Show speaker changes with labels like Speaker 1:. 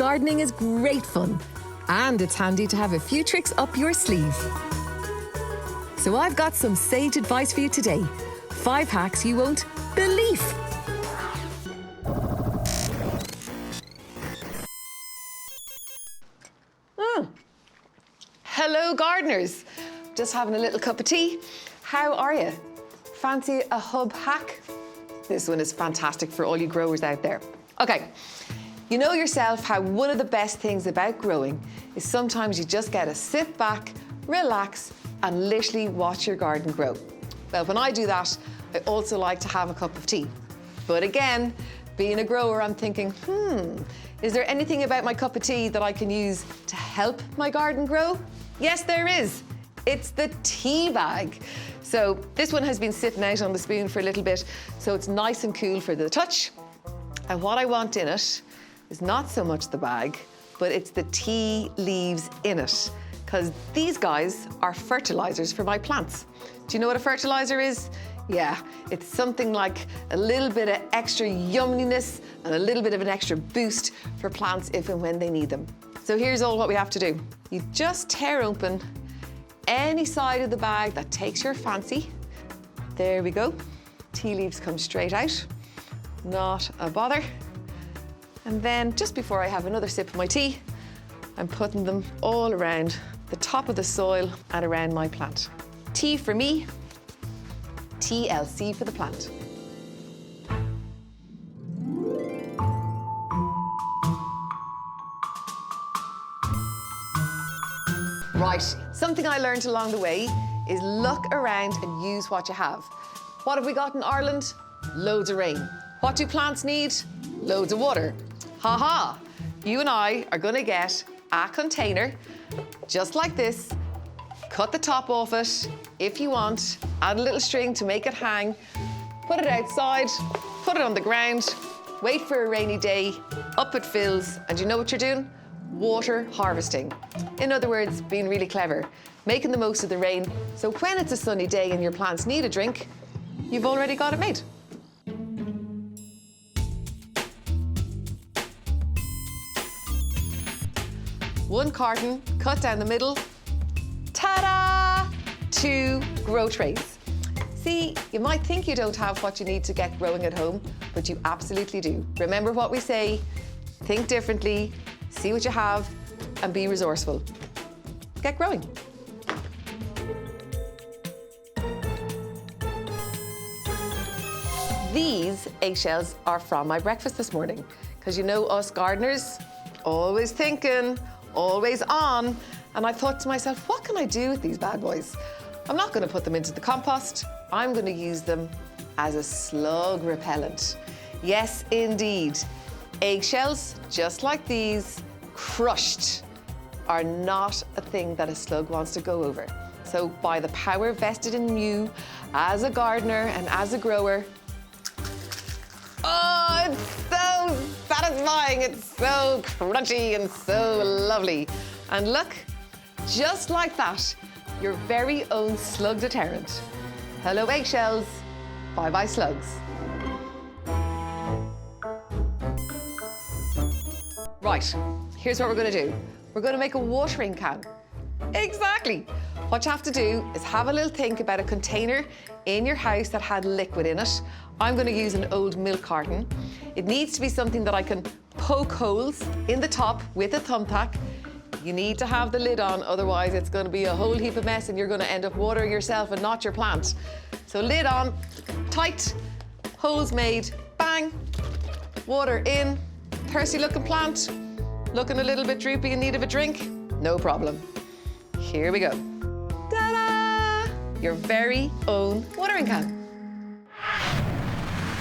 Speaker 1: gardening is great fun, and it's handy to have a few tricks up your sleeve. So I've got some sage advice for you today. 5 hacks you won't believe.
Speaker 2: Hello gardeners, just having a little cup of tea. How are you? Fancy a hub hack? This one is fantastic for all you growers out there. Okay, you know yourself how one of the best things about growing is sometimes you just get to sit back, relax, and literally watch your garden grow. Well, when I do that, I also like to have a cup of tea. But again, being a grower, I'm thinking, is there anything about my cup of tea that I can use to help my garden grow? Yes, there is. It's the tea bag. So this one has been sitting out on the spoon for a little bit, so it's nice and cool for the touch. And what I want in it is not so much the bag, but it's the tea leaves in it, because these guys are fertilizers for my plants. Do you know what a fertilizer is? Yeah, it's something like a little bit of extra yumminess and a little bit of an extra boost for plants if and when they need them. So here's all what we have to do. You just tear open any side of the bag that takes your fancy. There we go. Tea leaves come straight out. Not a bother. And then just before I have another sip of my tea, I'm putting them all around the top of the soil and around my plant. Tea for me, TLC for the plant. Right, something I learned along the way is look around and use what you have. What have we got in Ireland? Loads of rain. What do plants need? Loads of water. Ha ha! You and I are gonna get a container, just like this, cut the top off it if you want, add a little string to make it hang, put it outside, put it on the ground, wait for a rainy day, up it fills, and you know what you're doing? Water harvesting. In other words, being really clever, making the most of the rain, so when it's a sunny day and your plants need a drink, you've already got it made. One carton, cut down the middle, ta-da! 2 grow trays. See, you might think you don't have what you need to get growing at home, but you absolutely do. Remember what we say, think differently, see what you have, and be resourceful. Get growing. These eggshells are from my breakfast this morning, because you know us gardeners, always thinking, always on, and I thought to myself, what can I do with these bad boys? I'm not going to put them into the compost. I'm going to use them as a slug repellent. Yes, indeed. Eggshells, just like these, crushed, are not a thing that a slug wants to go over. So by the power vested in you as a gardener and as a grower, oh, it's so satisfying, it's so crunchy and so lovely. And look, just like that, your very own slug deterrent. Hello eggshells, bye-bye slugs. Right, here's what we're gonna do. We're gonna make a watering can. Exactly. What you have to do is have a little think about a container in your house that had liquid in it. I'm gonna use an old milk carton. It needs to be something that I can poke holes in the top with a thumbtack. You need to have the lid on, otherwise it's gonna be a whole heap of mess and you're gonna end up watering yourself and not your plant. So lid on, tight, holes made, bang, water in. Thirsty looking plant, looking a little bit droopy in need of a drink, no problem. Here we go. Ta-da! Your very own watering can.